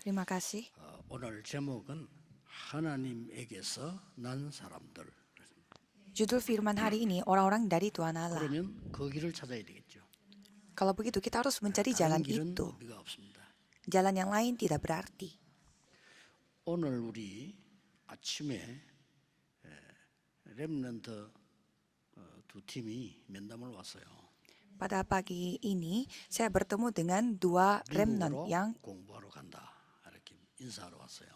Terima kasih. 오늘 제목은 하나님에게서 난 사람들. Judul firman hari ini, orang-orang dari Tuhan Allah. 그러면 그 길을 찾아야 되겠죠. Kalau begitu kita harus mencari 다른 jalan 길은 itu. 의미가 없습니다. Jalan yang lain tidak berarti. 오늘 우리 아침에 렘넌트 두 팀이 면담을 왔어요. Pada pagi ini, saya bertemu dengan dua remnant 미국으로 yang 공부하러 간다. 이렇게 인사하러 왔어요.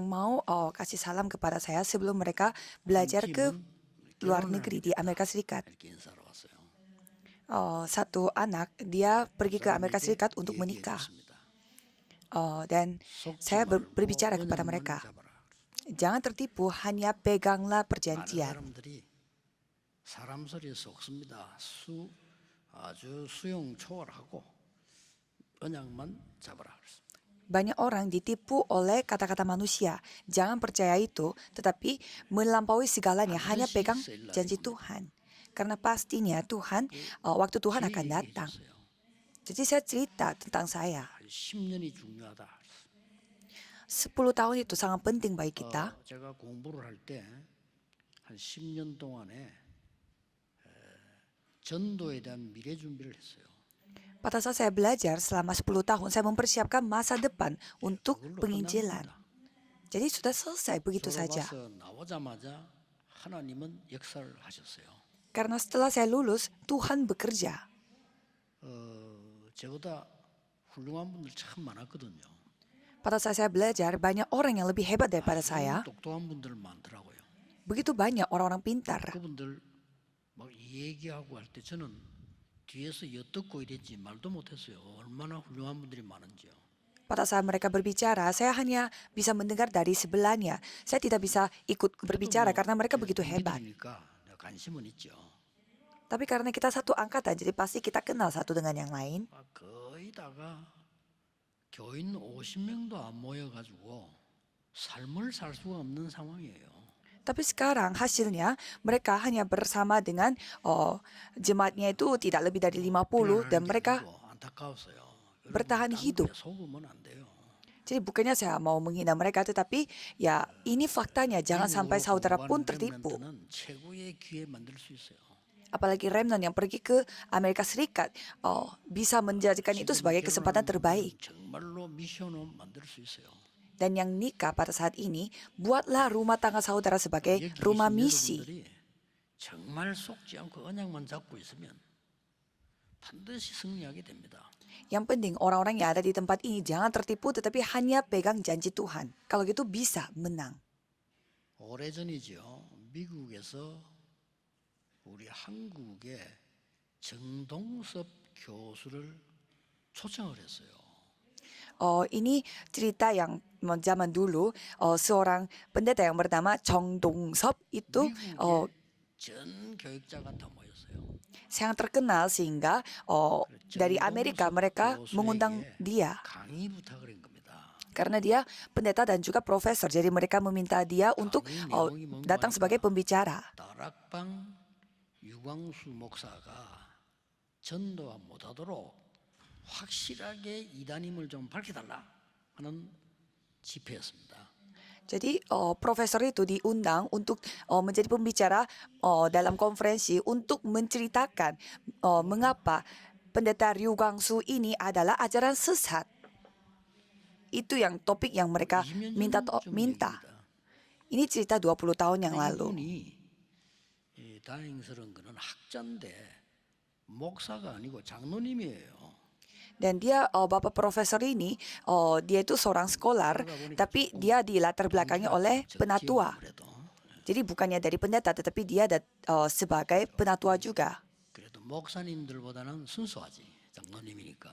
mau kasih salam kepada saya sebelum mereka belajar ke luar negeri di Amerika Serikat. 이렇게 인사하러 왔어요. Satu anak, dia pergi ke Amerika Serikat untuk menikah. Dan saya berbicara kepada mereka, jangan tertipu, hanya peganglah 많은 perjanjian. 사람들이 사람 소리에 속습니다. 아주 수용 초월하고 언약만 잡아라 그랬습니다. Banyak orang ditipu oleh kata-kata manusia. Jangan percaya itu, tetapi melampaui segalanya, hanya pegang janji Tuhan. Karena pastinya Tuhan, waktu Tuhan akan datang. Jadi saya cerita tentang saya. 10년이 중요하다. 10 tahun itu sangat penting bagi kita. 제가 공부를 할 때 한 10년 동안에 전도에 대한 미래 준비를 했어요. Pada saat saya belajar selama 10 tahun, saya mempersiapkan masa depan untuk penginjilan. Jadi sudah selesai begitu saja. 졸업해서 나오자마자 하나님은 역사를 하셨어요. Karena setelah saya lulus, Tuhan bekerja. 저보다 훌륭한 분들 참 많았거든요. Pada saat saya belajar, banyak orang yang lebih hebat daripada saya. 똑똑한 분들 많더라고요. Begitu banyak orang-orang pintar. 그분들 막 얘기하고 할 때 저는 뒤에서 엿듣고 이랬지 말도 못했어요. 얼마나 훌륭한 분들이 많은지요. Pada saat mereka berbicara, saya hanya bisa mendengar dari sebelahnya. Saya tidak bisa ikut berbicara karena mereka begitu hebat. 믿으니까 내가 관심은 있죠. Tapi karena kita satu angkatan, jadi pasti kita kenal satu dengan yang lain. 거의 다가 교인 50명도 안 모여가지고 삶을 살 수가 없는 상황이에요. Tapi sekarang hasilnya mereka hanya bersama dengan jemaatnya itu tidak lebih dari 50 dan mereka 안타까웠어요. bertahan hidup. 속으면 안 돼요. Jadi bukannya saya mau menghina mereka, tetapi ya ini faktanya, jangan sampai saudara pun tertipu. 최고의 기회 만들 수 있어요. Apalagi remnant yang pergi ke Amerika Serikat bisa menjadikan itu sebagai kesempatan terbaik. 정말로 미션으로 만들 수 있어요. Dan yang nikah pada saat ini, buatlah rumah tangga saudara sebagai rumah misi. 정말 속지 않고 언약만 잡고 있으면 반드시 승리하게 됩니다. Yang penting orang-orang yang ada di tempat ini jangan tertipu tetapi hanya pegang janji Tuhan. Kalau gitu bisa menang. 오래전이죠. 미국에서 우리 한국에 정동섭 교수를 초청을 했어요. Ini cerita yang zaman dulu seorang pendeta yang bernama Chong Dong-sop itu 전 교육자가 다 모였어요. sangat terkenal sehingga dari Amerika mereka mengundang dia. 강의 부탁을 한 겁니다. Karena dia pendeta dan juga profesor, jadi mereka meminta dia untuk datang sebagai pembicara. 다락방 유광수 목사가 전도가 못하도록 확실하게 이단임을 좀 밝혀달라 하는 집회였습니다. Jadi profesor itu diundang untuk menjadi pembicara dalam konferensi untuk menceritakan mengapa pendeta Ryu Gwangsu ini adalah ajaran sesat. Itu yang topik yang mereka minta. Ini cerita 20 tahun yang lalu. 다행스러운 거는 학자인데 목사가 아니고 장로님이에요. Dan dia bapak profesor ini dia itu seorang scholar, tapi dia dilatar belakangi oleh penatua. Jadi bukannya dari pendeta, tetapi dia sebagai penatua juga. 그래도 목사님들보다는 순수하지 장로님이니까.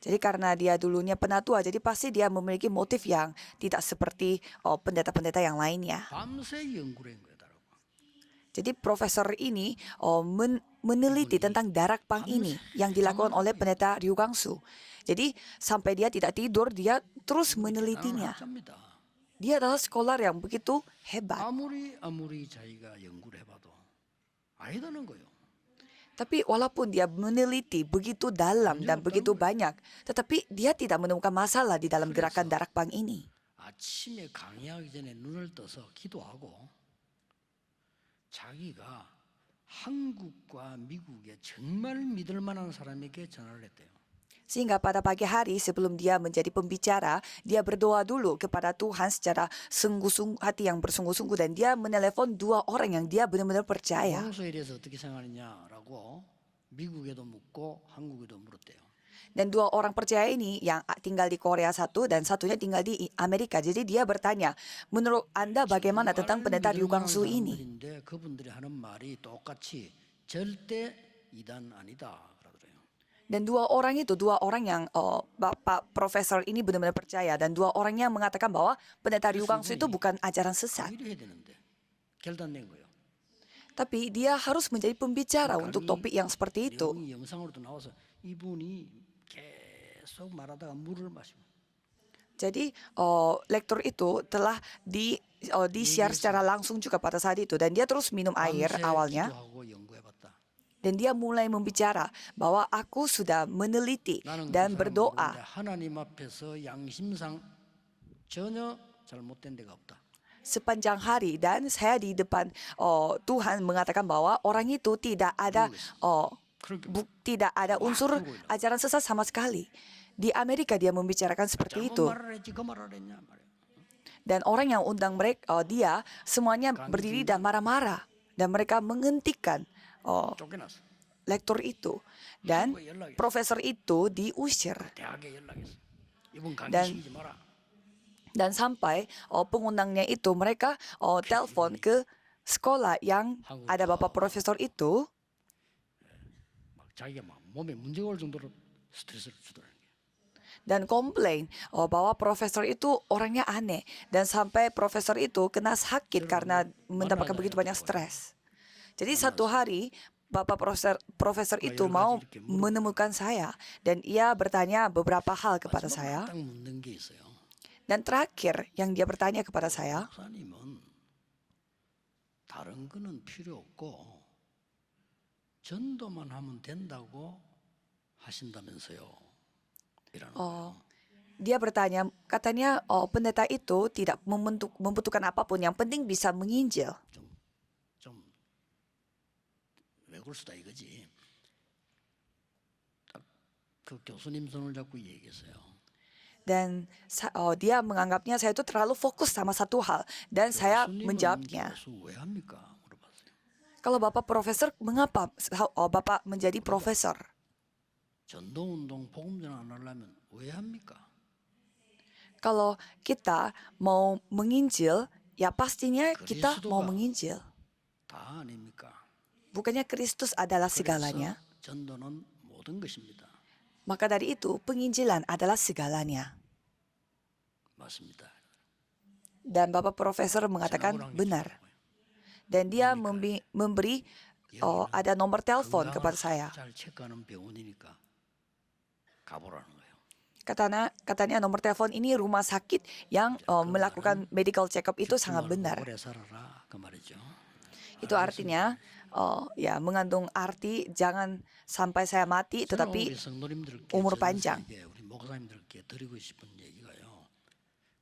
Jadi karena dia dulunya penatua, jadi pasti dia memiliki motif yang tidak seperti pendeta-pendeta yang lainnya. 밤새 연구를 한 거더라고. Jadi profesor ini meneliti tentang darakpang ini yang dilakukan oleh pendeta Ryu Gwangsu. Jadi sampai dia tidak tidur, dia terus menelitinya. Dia adalah scholar yang begitu hebat. 아무리 자기가 연구를 해봐도 아니다는 거예요. Tapi walaupun dia meneliti begitu dalam dan 문제가 begitu 없다는 거예요. banyak, tetapi dia tidak menemukan masalah di dalam gerakan 그래서 darakbang ini. 아침에 강의하기 전에 눈을 떠서 기도하고 자기가 한국과 미국에 정말 믿을 만한 사람에게 전화를 했대요. Sehingga pada pagi hari sebelum dia menjadi pembicara, dia berdoa dulu kepada Tuhan secara sungguh-sungguh, hati yang bersungguh-sungguh, dan dia menelepon 2 orang yang dia benar-benar percaya. 원소에 대해서 어떻게 생각하느냐라고 미국에도 묻고 한국에도 물었대요. Dan 2 orang percaya ini yang tinggal di Korea satu dan satunya tinggal di Amerika. Jadi dia bertanya, menurut Anda bagaimana tentang pendeta Ryu Kwang-soo ini? 사람들인데 그분들이 하는 말이 똑같이 절대 이단 아니다 그러더래요. Dan 2 orang itu 2 orang yang Bapak Profesor ini benar-benar percaya, dan 2 orangnya mengatakan bahwa pendeta Ryu Kwang-soo itu bukan ajaran sesat, 강의를 해야 되는데 결단된 거예요. tapi dia harus menjadi pembicara untuk topik yang seperti itu. 내용이 영상으로도 나와서 이분이 계속 말하다가 물을 마시고 Jadi lektur itu telah di-share secara langsung juga pada saat itu, dan dia terus minum air 밤새 awalnya, 기도하고 연구해봤다. dan dia mulai membicara bahwa aku sudah meneliti 나는 dan 그 사람 berdoa 모르는데 하나님 앞에서 양심상 전혀 잘못된 데가 없다. sepanjang hari, dan saya di depan Tuhan mengatakan bahwa orang itu tidak ada 그렇게 tidak ada unsur ajaran sesat sama sekali. Di Amerika dia membicarakan seperti 잘못 itu, 말을 했지 그 말을 했냐 말이야. dan orang yang undang mereka dia semuanya berdiri dan marah-marah, dan mereka menghentikan 쫓겨났어. lektur itu, dan profesor itu diusir. 대학에 연락했어. 이분 강의 Dan- 시키지 마라. Dan sampai pengundangnya itu mereka telepon ke sekolah yang ada bapak profesor itu, 막 자기가 막 몸에 문제가 올 정도로 스트레스를 주더라는 게. dan komplain bahwa profesor itu orangnya aneh, dan sampai profesor itu kena sakit karena mendapatkan begitu banyak stres. Jadi satu hari bapak profesor itu mau menemukan saya, dan ia bertanya beberapa hal kepada saya. 딱 묻는 게 있어요. Dan terakhir yang dia bertanya kepada saya, 목사님은 다른 거는 필요 없고 전도만 하면 된다고 하신다면서요. 이라는 거예요. dia bertanya, katanya pendeta itu tidak membutuhkan apapun, yang penting bisa menginjil. 좀왜 그럴 수다 이거지. 딱 그 교수님 손을 잡고 얘기했어요. Dan dia menganggapnya saya itu terlalu fokus sama satu hal, dan saya 교수님은 menjawabnya, 교수 왜 합니까? 물어봤어요. kalau bapak profesor, mengapa bapak menjadi profesor? 전도운동 복음전환 안 하려면 왜 합니까? Kalau kita mau menginjil, ya pastinya kita mau 그리스도가 menginjil. 다 아닙니까? Bukannya Kristus adalah 그래서 segalanya? 전도는 모든 것입니다. Maka dari itu penginjilan adalah segalanya. 맞습니다. Dan bapak profesor mengatakan benar. Dan dia memberi ada nomor telepon kepada saya. 잘 체크하는 병원이니까 가보라는 거예요. Katanya nomor telepon ini rumah sakit yang melakukan medical check-up itu sangat benar. 오래 살아라 그 말이죠. Itu artinya ya mengandung arti jangan sampai saya mati, 저는 tetapi 우리 성도님들께 umur 전 panjang. 세계 우리 목사님들께 드리고 싶은 얘기가요.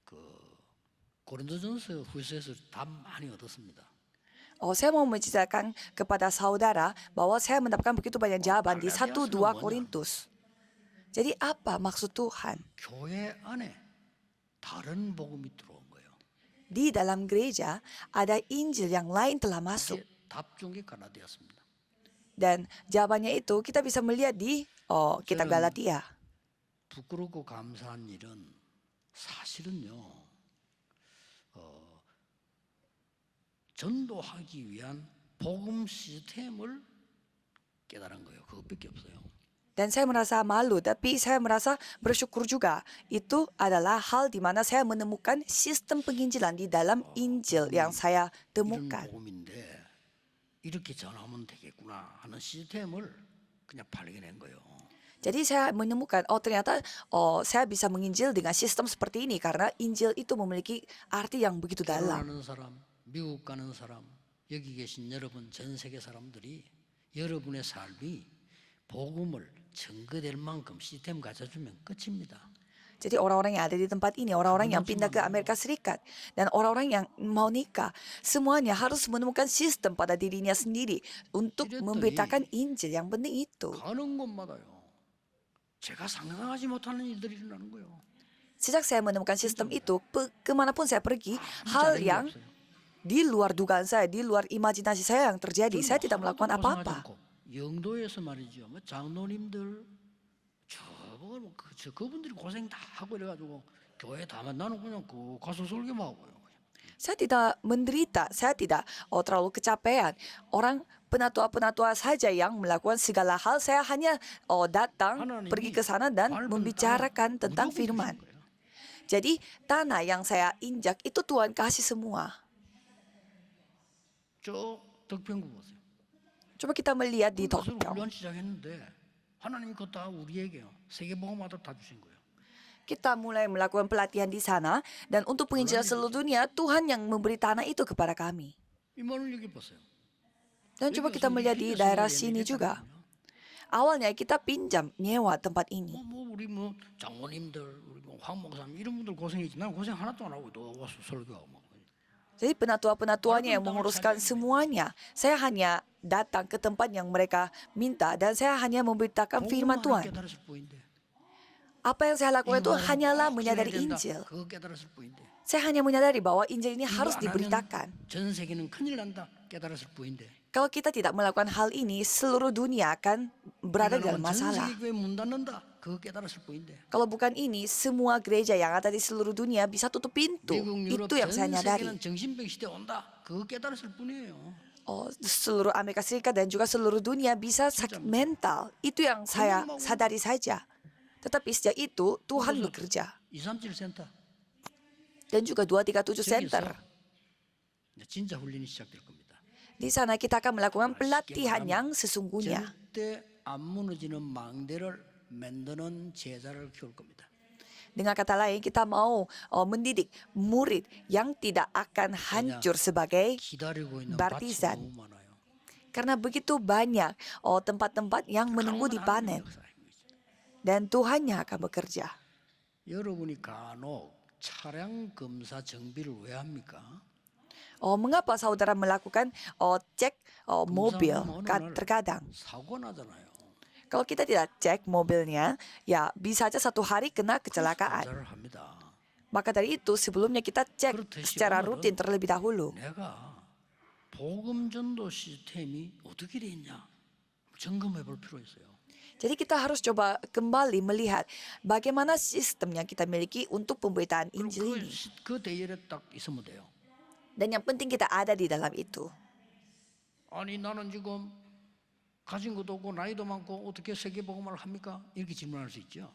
그 고린도전서 후서에서 답 많이 얻었습니다. Saya mau menceritakan kepada saudara bahwa saya mendapatkan begitu banyak jawaban di 1-2 Korintus. Jadi apa maksud Tuhan? 교회 안에 다른 복음이 들어온 거예요. Di dalam gereja ada Injil yang lain telah masuk. 이게 답 중에 가나되었습니다. Dan jawabannya itu kita bisa melihat di kitab Galatia. 부끄럽고 감사한 일은 사실은요. 전도하기 위한 복음 시스템을 깨달은 거예요. 그것밖에 없어요. Dan saya merasa malu, tapi saya merasa bersyukur juga. Itu adalah hal di mana saya menemukan sistem penginjilan di dalam Injil yang saya 이런 temukan. 복음인데 이렇게 전하면 되겠구나 하는 시스템을 그냥 발견한 거예요. Jadi saya menemukan, ternyata saya bisa menginjil dengan sistem seperti ini karena Injil itu memiliki arti yang begitu dalam. 결혼하는 사람, 미국 가는 사람, 여기 계신 여러분 전 세계 사람들이 이 여러분의 삶이 복음을 증거될 만큼 시스템 갖춰주면 끝입니다. Jadi orang-orang yang ada di tempat ini, orang-orang yang pindah ke Amerika Serikat, dan orang-orang yang mau nikah, semuanya harus menemukan sistem pada dirinya sendiri untuk memberitakan Injil. Yang penting itu. 가는 곳마다요. 제가 상상하지 못하는 일들이 일어나는 거예요. Sejak saya menemukan sistem itu, kemanapun saya pergi, hal 잘한 게 yang 없어요. di luar dugaan saya, di luar imajinasi saya yang terjadi. 저는 Saya tidak 하나도 melakukan 고생하지 apa-apa. 않고 영도에서 말이죠. 뭐 장로님들 그분들이 고생 다 하고 이래가지고 교회 다 만나는 그냥 그 가서 설교만 하고요. Saya tidak menderita, saya tidak terlalu kecapean. Orang penatua-penatua saja yang melakukan segala hal. Saya hanya datang, 하나님이 pergi ke sana dan 밟은 membicarakan 땅을 tentang 무조건 firman. 주신 거예요. Jadi tanah yang saya injak itu Tuhan kasih semua. 저 덕평구 보세요. Coba kita melihat di 그것을 Tokyo. 훈련 시작했는데 하나님이 그거 다 우리에게요. 세계복음화도 다 주신 거예요. Kita mulai melakukan pelatihan di sana dan untuk penginjilan seluruh dunia Tuhan yang memberi tanah itu kepada kami. 이 말을 여기 보세요. Dan coba kita melihat di daerah sini juga. Awalnya kita pinjam nyewa tempat ini. 우리 장모님들, 우리 황 목사님 이런 분들 고생했지. 난 고생 하나도 안 하고 너 와서 설교하고 막. Jadi penatua-penatuanya yang menguruskan semuanya. Saya hanya datang ke tempat yang mereka minta dan saya hanya memberitakan firman Tuhan. 깨달았을 뿐인데. Apa yang saya lakukan itu hanyalah 꼭 menyadari 전해야 된다. Injil. 그거 깨달았을 뿐인데. Saya hanya menyadari bahwa Injil ini 이거 harus 안 하면 diberitakan. 전 세계는 큰일 난다. 깨달았을 뿐인데. Kalau kita tidak melakukan hal ini, seluruh dunia akan berada dalam 전 masalah. 세계 교회 문 닫는다. 그거 깨달았을 뿐인데. Kalau bukan ini, semua gereja yang ada di seluruh dunia bisa tutup pintu. 미국, 유럽 Itu yang saya 전 nyadari. 세계는 정신병 시대 온다. 그거 깨달았을 뿐이에요. Seluruh Amerika Serikat dan juga seluruh dunia bisa sakit mental. Itu yang saya sadari saja. Tetapi sejak itu Tuhan bekerja. 237 센터. Dan juga 237 Center. 이제 진짜 훈련이 시작될 겁니다. Di sana kita akan melakukan pelatihan yang sesungguhnya. 절대 안 무너지는 망대를 만드는 제자를 키울 겁니다. Dengan kata lain, kita mau mendidik murid yang tidak akan hancur sebagai 기다리고 있는 밭이 Baptisan. 너무 많아요. karena begitu banyak tempat-tempat yang menunggu dipanen. Dan Tuhan yang akan bekerja. 여러분이 간혹 차량 검사 정비를 왜 합니까? Mengapa saudara melakukan cek mobil terkadang? 사고 나잖아요. Kalau kita tidak cek mobilnya, ya bisa saja satu hari kena kecelakaan. 검사를 합니다. Maka dari itu sebelumnya kita cek secara rutin terlebih dahulu. 내가 복음 전도 시스템이 어떻게 돼 있냐 점검해 볼 필요 있어요. Jadi kita harus coba kembali melihat bagaimana sistem yang kita miliki untuk pemberitaan Injil ini. 그 대열에 딱 있으면 돼요. Dan yang penting kita ada di dalam itu. 아니 나는 지금 가진 것도 없고 나이도 많고 어떻게 세계 복음을 합니까? 이렇게 질문할 수 있죠.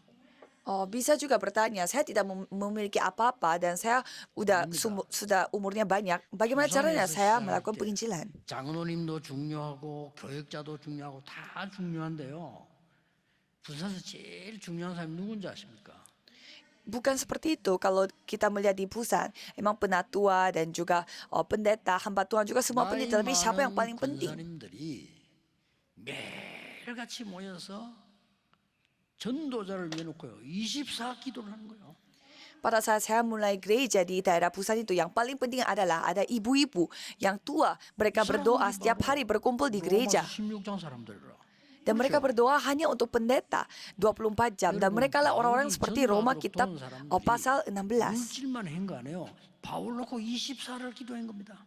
Bisa juga bertanya, saya tidak memiliki apa-apa dan saya sudah umurnya banyak. Bagaimana caranya saya melakukan penginjilan? 장로님도 중요하고 교역자도 중요하고 다 중요한데요. 부산에서 제일 중요한 사람이 누군지 아십니까? Bukan seperti itu kalau kita melihat di Busan. Emang penatua dan juga pendeta, hamba Tuhan juga semua penting. Tapi siapa yang paling penting? 권사님들이 매일같이 모여서 전도자를 위해 놓고요. 24 기도를 하는 거예요. Pada saat saya mulai gereja di daerah Busan itu, yang paling penting adalah ada ibu-ibu yang tua. Mereka berdoa setiap hari berkumpul di gereja. 16장 사람들. Dan mereka berdoa hanya untuk pendeta 24 jam. Dan mereka lah orang-orang seperti Roma kitab pasal 16. 물질만 한 거 아니에요. 바울 놓고 24를 기도한 겁니다.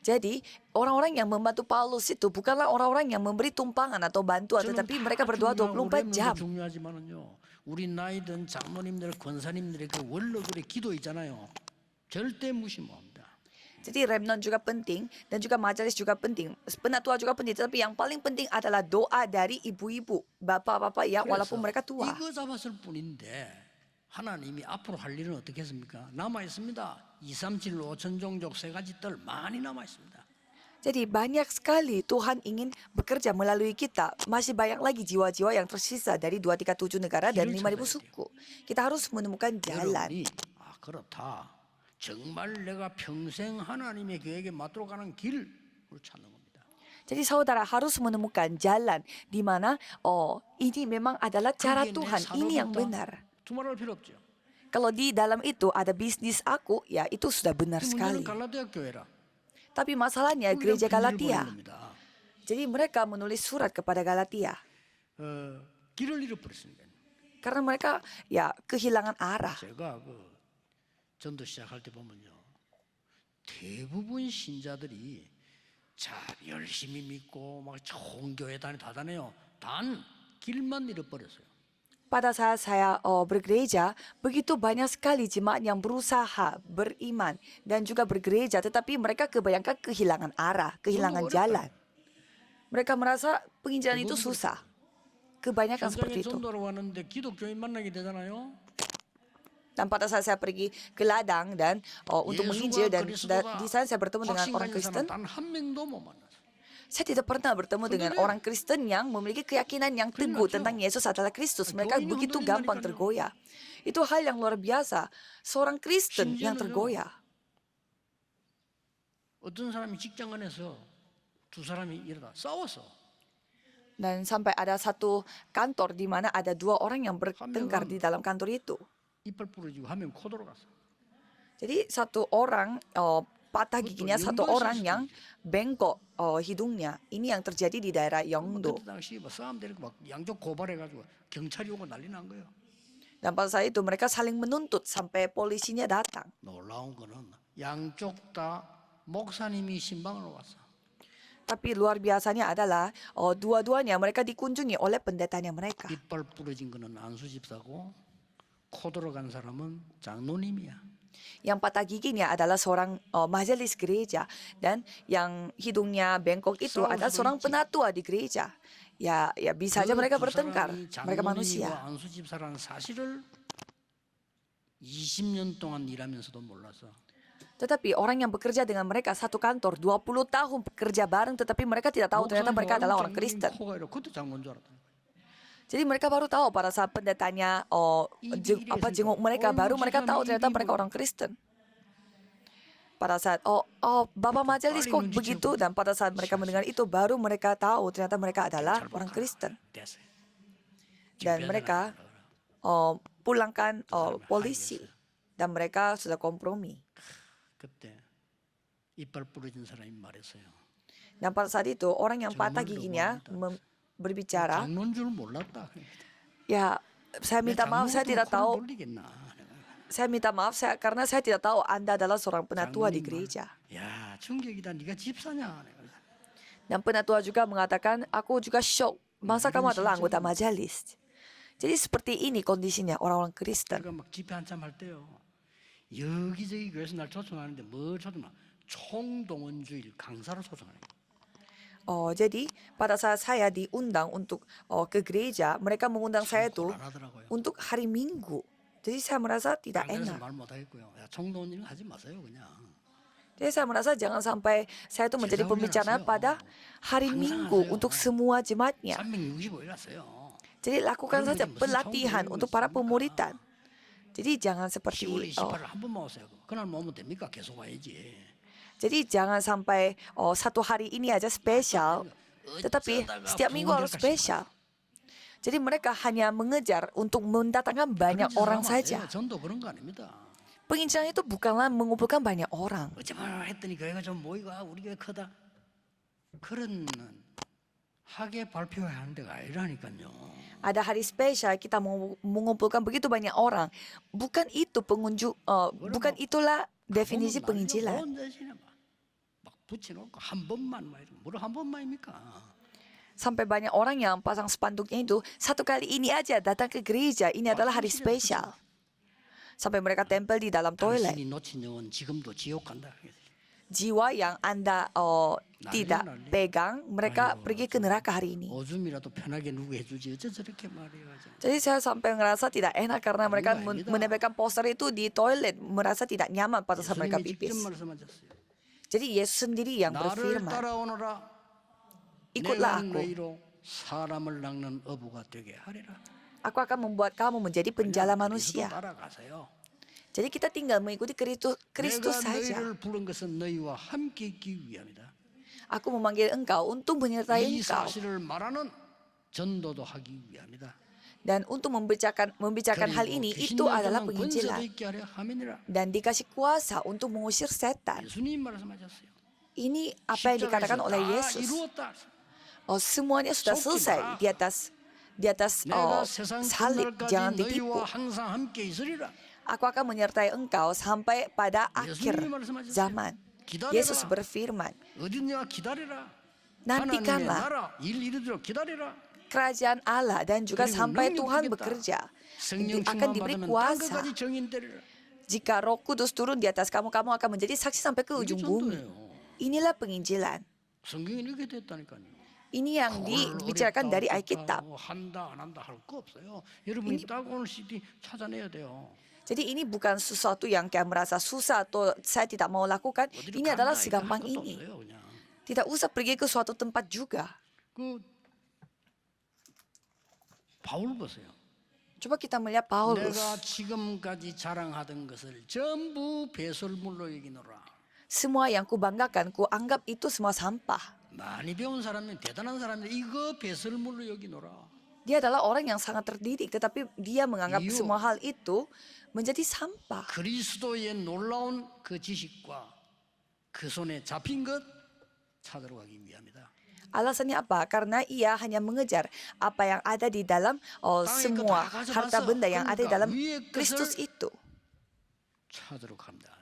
Jadi orang-orang yang membantu Paulus itu bukanlah orang-orang yang memberi tumpangan atau bantuan, tetapi mereka berdoa 24 jam. 중요하지만은요. 우리 나이든 장로님들, 권사님들의 그 원로들의 기도 있잖아요. 절대 무시 못합니다. Jadi remnant juga penting dan juga majelis juga penting. Penatua juga penting, tetapi yang paling penting adalah doa dari ibu-ibu, bapak-bapak ya walaupun mereka tua. 이거 잡았을 뿐인데 하나님이 앞으로 할 일은 어떻게 했습니까? 남아 있습니다. 237 5천 종족 세 가지 뜰 많이 남아 있습니다. Jadi banyak sekali Tuhan ingin bekerja melalui kita. Masih banyak lagi jiwa-jiwa yang tersisa dari 237 negara dan 5.000 suku. Kita harus menemukan jalan. 여러분이 그렇다. 정말 내가 평생 하나님의 계획에 맞도록 가는 길을 찾는 겁니다. Jadi saudara harus menemukan jalan di mana ini memang adalah cara 거기에 내 Tuhan, ini yang 산업이 있다? benar. 두말할 필요 없죠. Kalau di dalam itu ada bisnis aku, ya itu sudah benar 그 문제는 sekali. 갈라디아 교회라. Tapi masalahnya 그냥 gereja 편지를 보낸 Galatia. 겁니다. Jadi mereka menulis surat kepada Galatia 길을 잃어버렸습니다. karena mereka ya kehilangan arah. 제가 그 전도 시작할 때 보면요, 대부분 신자들이 자 열심히 믿고 막 좋은 교회 다 다녀요. 단 길만 잃어버렸어요. Pada saat saya bergereja, begitu banyak sekali jemaat yang berusaha beriman dan juga bergereja, tetapi mereka kebanyakan kehilangan arah, kehilangan jalan. Mereka merasa penginjilan itu susah. Kebanyakan seperti 현장에 itu. 전도로 왔는데 기독교인 만나게 되잖아요. Dan pada saat saya pergi ke ladang dan untuk menginjil dan di sana saya bertemu dengan orang 확신가진 Kristen, 사람 단 한 명도 못 만났어요. saya tidak pernah bertemu dengan orang Kristen yang memiliki keyakinan yang teguh tentang Yesus adalah Kristus. Mereka begitu gampang tergoyah. Itu hal yang luar biasa. Seorang Kristen yang tergoyah. 어떤 사람이 직장 안에서 두 사람이 이러다 싸웠어. Dan sampai ada satu kantor di mana ada dua orang yang bertengkar di dalam kantor itu. 이빨 부러지고 한 명 코 돌아갔어. Jadi satu orang patah giginya, satu orang yang bengkok hidungnya. Ini yang terjadi di daerah Yeongdo. 그때 당시 뭐 싸움 되고 막 양쪽 고발해가지고 경찰이 오고 난리 난 거예요. Dan pada saat itu mereka saling menuntut sampai polisinya datang. 놀라운 거는 양쪽 다 목사님이 신방으로 왔어. Tapi luar biasanya adalah dua-duanya mereka dikunjungi oleh pendetanya mereka. 이빨 부러진 거는 안수 집사고 코 돌아간 사람은 장로님이야. Yang patah giginya adalah seorang majelis gereja dan yang hidungnya bengkok itu adalah seorang penatua di gereja. Ya bisa aja mereka bertengkar. Mereka manusia. 안수 집사라는 사실을 20년 동안 일하면서도 몰랐어. Tetapi orang yang bekerja dengan mereka satu kantor 20 tahun bekerja bareng, tetapi mereka tidak tahu ternyata mereka adalah orang Kristen. 코가 이렇게 그것도 장로인 줄 알았다. Jadi mereka baru tahu pada saat pendetanya jenguk mereka, baru mereka tahu ternyata mereka orang Kristen. Pada saat Bapak Majelis kok begitu, dan pada saat mereka mendengar itu baru mereka tahu ternyata mereka adalah orang Kristen. 됐어요. Dan mereka pulangkan polisi dan mereka sudah kompromi. 그때 이빨 부러진 사람이 말했어요. Dan pada saat itu orang yang patah giginya berbicara, 장로인 줄 몰랐다. ya saya minta maaf, saya tidak tahu. 돌리겠나. Saya minta maaf karena saya tidak tahu Anda adalah seorang penatua di gereja. 야, 충격이다. 네가 집사냐? Dan penatua juga mengatakan, aku juga shock. Masa kamu adalah anggota majelis? Jadi seperti ini kondisinya orang-orang Kristen. 제가 막 집회 한참 할 때요. 여기저기 교회에서 날 초청하는데 뭘 초청하? 총동원주일 강사로 초청하는 거예요. Jadi pada saat saya diundang untuk ke gereja, mereka mengundang saya itu 곤란하더라고요. untuk hari Minggu. Jadi saya merasa tidak 그래서 enak. 말 못하겠고요. 야, 총동원주일 하지 마세요, 그냥. Jadi saya merasa jangan sampai saya itu menjadi pembicara pada hari Minggu untuk semua jemaatnya. 365일 하세요. Jadi lakukan saja pelatihan untuk para pemuritan. Jadi jangan 10월 seperti 28일 한 번만 오세요. 그날 오면 됩니까? 계속 와야지. jadi jangan sampai satu hari ini aja spesial, tetapi setiap minggu harus spesial. Jadi mereka hanya mengejar untuk mendatangkan banyak orang saja. 전도 그런 거 아닙니다. Penginjilan itu bukanlah mengumpulkan banyak orang. 어쩌면 했더니 교회가 좀 모이고 우리 교회 크다. 그런 하게 발표해야 하는 데가 아니라니까요. Ada hari spesial kita mau mengumpulkan begitu banyak orang. Bukan itu bukan itulah definisi penginjilan. 막 붙여놓고 한 번만 뭐를 한 번만입니까? Sampai banyak orang yang pasang spanduknya itu satu kali ini aja datang ke gereja. Ini adalah hari spesial. Sampai mereka tempel di dalam toilet. 당신이 놓친 영혼 지금도 지옥 간다. Jiwa yang Anda tidak pegang, mereka pergi ke neraka hari ini. 오줌이라도 편하게 누구 해주지 어째 저렇게 말해요. Jadi saya sampai ngerasa tidak enak karena mereka menempelkan poster itu di toilet, merasa tidak nyaman pada saat mereka 예수님이 직접 pipis. 말씀하셨어요. Jadi Yesus sendiri yang 나를 berfirman, 따라오너라. ikutlah 내가 aku. 너희로 사람을 낚는 어부가 되게 하리라. Aku akan membuat kamu menjadi penjala 그리스도 manusia. 따라가세요. Jadi kita tinggal mengikuti Kristus 내가 saja. 너희를 부른 것은 너희와 함께 있기 위함이다. Aku memanggil engkau untuk menyertai 이 engkau. 사실을 말하는 전도도 하기 위함이다. Dan untuk membicarakan hal 그리고 ini, 귀신 itu 낼 adalah 권세도 penginjilan. 있게 하려 함이니라. Dan dikasih kuasa untuk mengusir setan. 예수님 말씀하셨어요. Ini apa yang dikatakan 십자가에서 oleh 다 Yesus. 이루었다. Oh, semuanya sudah 속지 selesai 마라. di atas 내가 세상 salib. Jangan 끝날까지 ditipu. 너희와 항상 함께 있으리라. Aku akan menyertai engkau sampai pada akhir 예수님이 말씀하셨어요. zaman. 기다려라. Yesus berfirman, 어디냐 기다리라. nantikanlah 하나님의 나라 일 이루도록 기다리라. kerajaan Allah dan juga 그리고 sampai 능력 Tuhan 주겠다. bekerja. 성령 Akan 충만 diberi 받으면 kuasa. 땅끝까지 정인되리라. Jika Roh Kudus turun di atas kamu, kamu akan menjadi saksi sampai ke 이게 ujung bumi. 전도예요. Inilah penginjilan. 성경이 이렇게 됐다니까요. Ini yang dibicarakan dari Alkitab. 한다 안 한다 할 거 없어요. 여러분이 딱 오늘 CD 찾아내야 돼요. Jadi ini bukan sesuatu yang kayak merasa susah atau saya tidak mau lakukan. 어디로 Ini adalah 간다, 이거 할 segampang 것도 ini. 없어요, 그냥. Tidak usah pergi ke suatu tempat juga. 그 바울 보세요. Coba kita melihat Paulus. 내가 지금까지 자랑하던 것을 전부 배설물로 여기노라. Semua yang kubanggakan, kuanggap itu semua sampah. 많이 배운 사람은 대단한 사람인데 이거 배설물로 여기노라. Dia adalah orang yang sangat terdidik, tetapi dia menganggap Iyo. semua hal itu menjadi sampah. 그리스도의 놀라운 그 지식과 그 손에 잡힌 것 찾으러 가기 위함이다. Alasannya apa? Karena ia hanya mengejar apa yang ada di dalam semua harta benda yang ada di dalam Kristus itu. 찾으러 갑니다.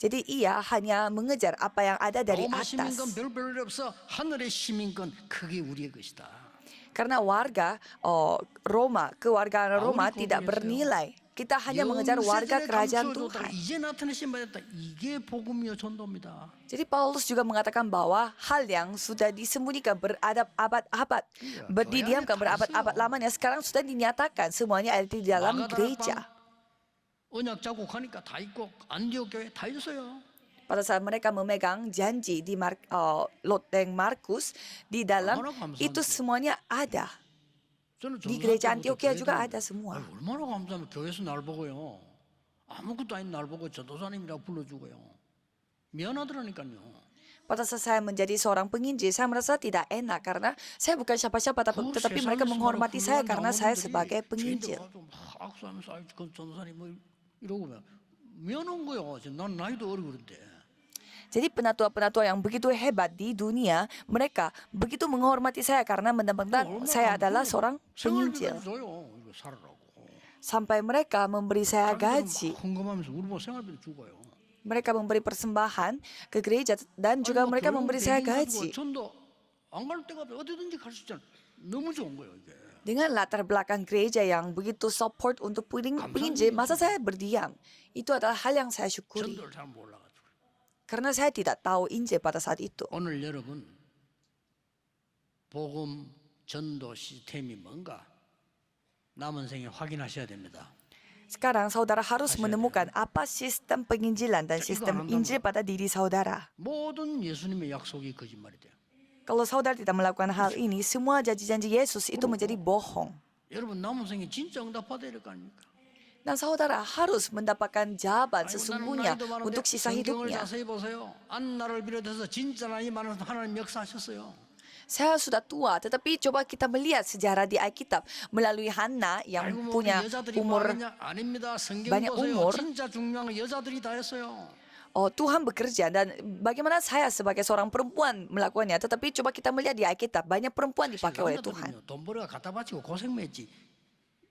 Jadi ia hanya mengejar apa yang ada dari 로마 atas. 시민권 별별 없어. 하늘의 시민권 그게 우리의 것이다. Karena warga Roma, kewargaan Roma Paulus tidak ngomong bernilai. Kita hanya mengejar warga 영세절에 kerajaan 감추어졌다가 Tuhan. 이제 나타내신 바였다. 이게 복음이요 전도입니다. Jadi Paulus juga mengatakan bahwa hal yang sudah disembunyikan berabad-abad, didiamkan berabad-abad lamanya sekarang sudah dinyatakan semuanya ada di dalam gereja. 언약 자국하니까 다 있고 안디옥 교회 다 있어요. Pada saat mereka memegang janji di loteng Markus, di dalam itu semuanya ada. 저는 Di gereja 전도사님부터 Antioquia 교회 juga 다니는데 ada semua. 아니, 얼마나 감사하면 교회에서 날 보고요. 아무것도 아닌 날 보고 전도사님이라고 불러주고요. 미안하더라니까요. Pada saat saya menjadi seorang penginjil, saya merasa tidak enak karena saya bukan siapa-siapa, 그 tetapi mereka 세상에서 menghormati saya 훌륭한 karena saya 장로님들이 sebagai 죄인들 penginjil. 가서 막 악수하면서 아이, 그 전도사님 뭐 이러고 면 미안한 거요. 난 나이도 어리고 그런데. Jadi penatua-penatua yang begitu hebat di dunia, mereka begitu menghormati saya karena mentang-mentang saya adalah seorang penginjil. 생활비까지 줘요. 이거 살아라고. Sampai mereka memberi saya 자기들은 gaji. 막 헌금하면서 우리 뭐 생활비도 주고요. Mereka memberi persembahan ke gereja dan juga 아니, 뭐 mereka 결국 memberi saya 배민 가지고 gaji. 전도 안 갈 데가 없어요. 어디든지 갈 수 있잖아. 너무 좋은 거예요 이게. Dengan latar belakang gereja yang begitu support untuk penginjil, masa saya berdiam? Itu adalah hal yang saya syukuri. 전도를 잘 몰라가지고. Karena saya tidak tahu Injil pada saat itu. 오늘 여러분 복음 전도 시스템이 뭔가 남은 생에 확인하셔야 됩니다. Sekarang saudara harus menemukan apa sistem penginjilan dan Iku sistem ananda Injil pada diri saudara. 모든 예수님의 약속이 거짓말이 돼요. Kalau saudara tidak melakukan hal ini, semua janji-janji Yesus itu menjadi bohong. 여러분 남은 생에 진짜 응답받아야 될 거 아닙니까? Dan saudara harus mendapatkan jawaban 아이고, sesungguhnya 나는 나이도 많은데 untuk sisa 성경을 hidupnya. 자세히 보세요. 안나를 비롯해서 진짜 나이 많은 하나님 역사하셨어요. Saya sudah tua, tetapi coba kita melihat sejarah di Alkitab melalui Hana yang 아이고 뭐 punya 우리 여자들이 umur. 뭐 하느냐? 아닙니다. 성경 banyak 보세요. umur. 진짜 중요한 거 여자들이 다 했어요. Tuhan bekerja dan bagaimana saya sebagai seorang perempuan melakukannya. Tetapi coba kita melihat di Alkitab banyak perempuan dipakai oleh Tuhan. 남자들은요, 돈 벌어가 갖다 바치고 고생했지.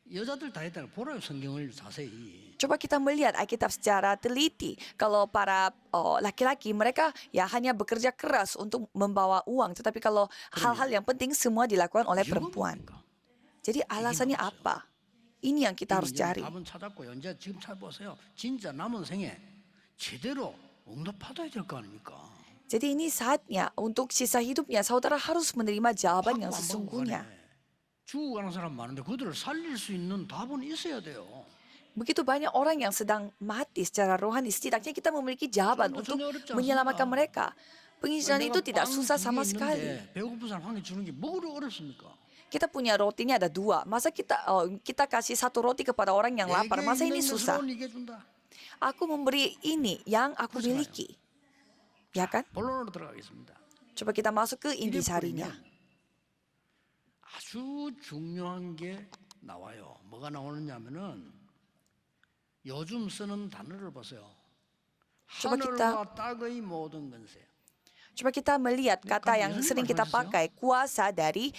여자들 다 했다는 보라요 성경을 자세히. Coba kita melihat Alkitab secara teliti. Kalau para laki-laki mereka ya hanya bekerja keras untuk membawa uang. Tetapi kalau hal-hal yang penting semua dilakukan oleh 이유가 perempuan. 뭡니까? Jadi alasannya apa? Ini yang kita harus 이제 cari. 답은 찾았고요. 이제 지금 찾아보세요. 진짜 남은 생에 제대로 응답받아야 될 거 아닙니까? Jadi ini saatnya untuk sisa hidupnya saudara harus menerima jawaban yang 밥도 안 먹고 sesungguhnya. 가네. 죽어가는 사람 많은데 그들을 살릴 수 있는 답은 있어야 돼요. Begitu banyak orang yang sedang mati secara rohani, setidaknya kita memiliki jawaban 전혀 untuk 어렵지 않습니다. menyelamatkan mereka. Penginjilan itu tidak susah sama sekali. 배고픈 사람 한 개 주는 게 뭐가 어렵습니까? Kita punya rotinya ada dua. Masa kita kasih satu roti kepada orang yang lapar? Masa ini susah? 이게 준다. Aku memberi ini yang aku miliki. Ya kan? 본론으로 들어가겠습니다. Coba kita masuk ke 이래 intisarinya. 버리면 아주 중요한 게 나와요. 뭐가 나오느냐면은 요즘 쓰는 단어를 보세요. Coba kita 하늘과 땅의 모든 건세. Coba kita melihat kata yang 예수님 sering kita 말씀하셨어요? pakai, kuasa dari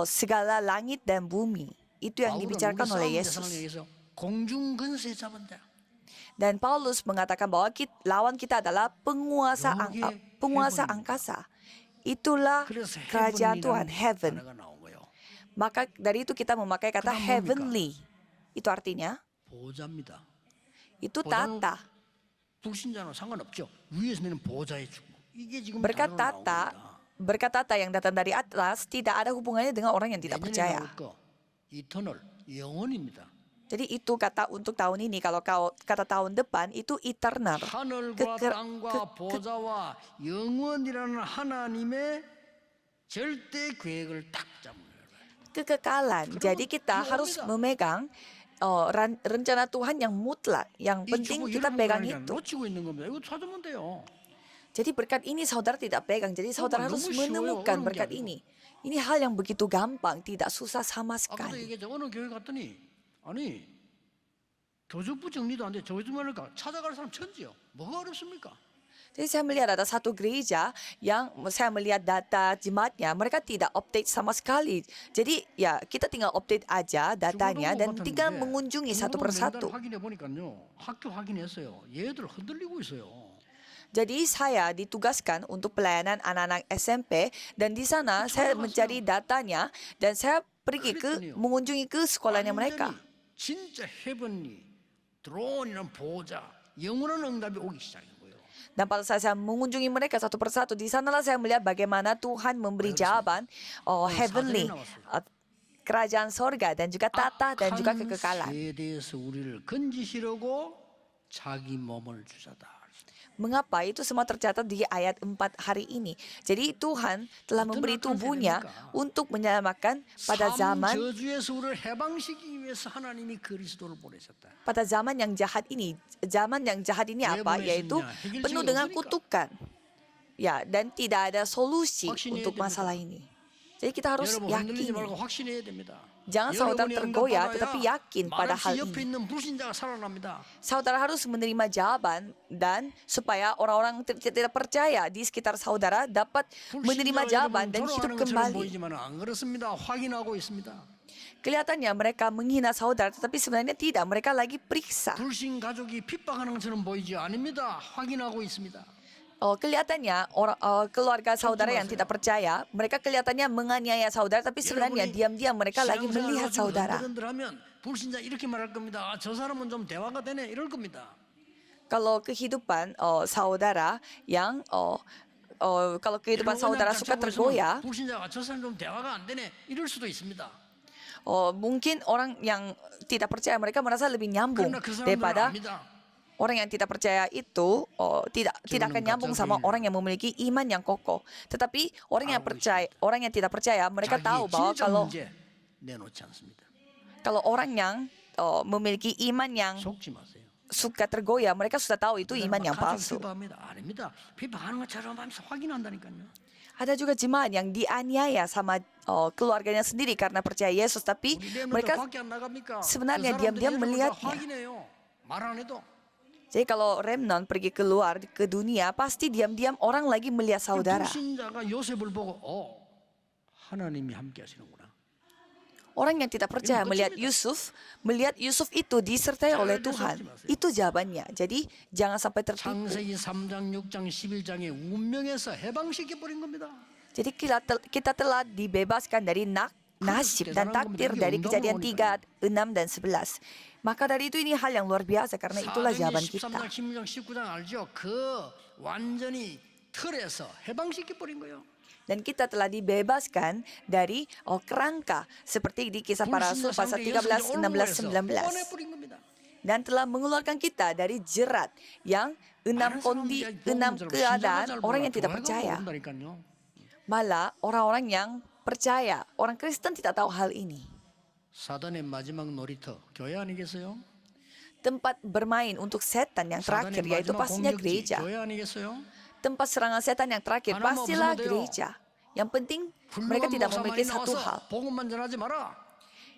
segala langit dan bumi. Itu yang 바울은 우리 dibicarakan oleh 싸움 대상을 Yesus. 얘기해서 공중 건세 잡은 자. Dan Paulus mengatakan bahwa lawan kita adalah 요게 penguasa heaven입니다. angkasa. Itulah 그래서 kerajaan Tuhan, heaven이라는 heaven. 단어가 나온 거예요. Maka dari itu kita memakai kata 그다음 뭡니까? heavenly. Itu artinya, 보좌입니다. itu 보좌는 tata. 불신자는 상관없죠. 위에서 내는 보좌의 축복. 이게 지금 Berkat 단어로 나온 tata, 겁니다. berkat tata yang datang dari atas tidak ada hubungannya dengan orang yang tidak 내년에 percaya. 나올 거 이터널 영원입니다. Jadi itu kata untuk tahun ini. Kalau kata tahun depan itu eternal. 하늘과 Keker- 땅과 보좌와 영원이라는 하나님의 절대 계획을 딱 잡는 거예요. Kekekalan. Jadi kita harus memegang rencana Tuhan yang mutlak. Yang 이 penting 축복 kita 이러는 pegang 거라니까 itu. 놓치고 있는 겁니다. 이거 찾으면 돼요. Jadi berkat ini saudara tidak pegang. Jadi saudara harus 너무 쉬워요. menemukan 어려운 게 berkat 아니고. ini. Ini hal yang begitu gampang, tidak susah sama 아까도 sekali. 얘기했죠. 어느 교회 갔더니 아니 교적부 정리도 안 돼. 저희도 말할까 찾아갈 사람 천지요. 뭐가 어렵습니까? Jadi saya melihat ada satu gereja yang saya melihat data jemaatnya, mereka tidak update sama sekali. Jadi ya kita tinggal update aja datanya dan tinggal mengunjungi satu persatu. 확인해 보니까요. 학교 확인했어요. 얘들 흔들리고 있어요. Jadi saya ditugaskan untuk pelayanan anak-anak SMP dan di sana saya mencari datanya dan saya pergi mengunjungi ke sekolahnya mereka. 완전히 진짜 헤븐리 드론이란 보좌 영원한 응답이 오기 시작한 거예요. Dan pada saat saya mengunjungi mereka satu persatu, di sanalah saya melihat bagaimana Tuhan memberi jawaban heavenly, kerajaan sorga dan juga tata dan juga 악한 kekekalan. 세대에서 우리를 건지시려고 자기 몸을 주셨다. Mengapa itu semua tercatat di ayat 4 hari ini? Jadi Tuhan telah memberi tubuhnya untuk menyelamatkan pada zaman 저주에서 우리를 해방시키기 위해서 하나님이 그리스도를 보내셨다. pada zaman yang jahat ini. Zaman yang jahat ini apa? Yaitu penuh dengan kutukan. Ya, dan tidak ada solusi untuk masalah ini. Jadi kita harus 여러분 흔들리지 yakin. 말고 확신해야 됩니다. Jangan saudara tergoyah, tetapi yakin pada hal 옆에 ini. 있는 불신자가 살아납니다. Saudara harus menerima jawaban dan supaya orang-orang tidak percaya di sekitar saudara dapat menerima jawaban dan hidup kembali. 보이지만 안 그렇습니다. 확인하고 있습니다. Kelihatannya mereka menghina saudara, tetapi sebenarnya tidak. Mereka lagi periksa. 불신 가족이 핍박하는 것처럼 보이지 아닙니다. 확인하고 있습니다. Kelihatannya keluarga saudara yang tidak percaya, mereka kelihatannya menganiaya saudara, tapi sebenarnya diam-diam mereka lagi melihat saudara. 흔들흔들하면 불신자 이렇게 말할 겁니다. 저 사람은 좀 대화가 되네 이럴 겁니다. Kalau kehidupan saudara yang kalau kehidupan saudara suka tergoyah, 불신자가 저 사람 좀 대화가 안 되네 이럴 수도 있습니다. mungkin orang yang tidak percaya mereka merasa lebih nyambung 그러나 그 사람들은 daripada 압니다. orang yang tidak percaya itu tidak akan nyambung sama orang yang memiliki iman yang kokoh. Tetapi orang yang tidak percaya, mereka tahu bahwa 진짜 kalau 문제 내놓지 않습니다. orang yang memiliki iman yang 속지 마세요. suka tergoyah, mereka sudah tahu itu iman yang palsu. 핍박합니다. 아닙니다. 핍박하는 것처럼 하면서 확인한다니까요. Ada juga jemaat yang dianiaya sama keluarganya sendiri karena percaya Yesus, tapi 우리 mereka 밖에 안 나갑니까? sebenarnya 그 diam-diam 사람들이 melihatnya. 확인해요. 말 안 해도. Jadi kalau remnant pergi keluar ke dunia, pasti diam-diam orang lagi melihat saudara. 불신자가 요셉을 보고 하나님이 함께 하시는구나. Orang yang tidak percaya melihat Yusuf itu disertai oleh Tuhan. Itu jawabannya. Jadi jangan sampai tertipu. 창세기 3장, 6장, 11장의 운명에서 해방시켜 버린 겁니다. Jadi kita telah dibebaskan dari nasib dan takdir dari Kejadian 3, 6, dan 11. Maka dari itu ini hal yang luar biasa karena itulah jawaban kita. 13장, 16장, 19장 알죠? 그 완전히 틀에서 해방시켜 버린 거예요. Dan kita telah dibebaskan dari kerangka seperti di Kisah Para Rasul pasal 13, 16, 19. Dan telah mengeluarkan kita dari jerat yang enam keadaan orang yang tidak percaya. Malah orang-orang yang percaya, orang Kristen tidak tahu hal ini. 사단의 마지막 놀이터 교회 아니겠어요? Tempat bermain untuk setan yang terakhir 사단의 yaitu 마지막 pastinya 공격지 gereja. 교회 아니겠어요? tempat serangan setan yang terakhir Karena mau pastilah bersama dia. gereja. Yang penting mereka 훌륭한 tidak 목사 memiliki 많이 satu 나와서 hal. 복음만 전하지 마라.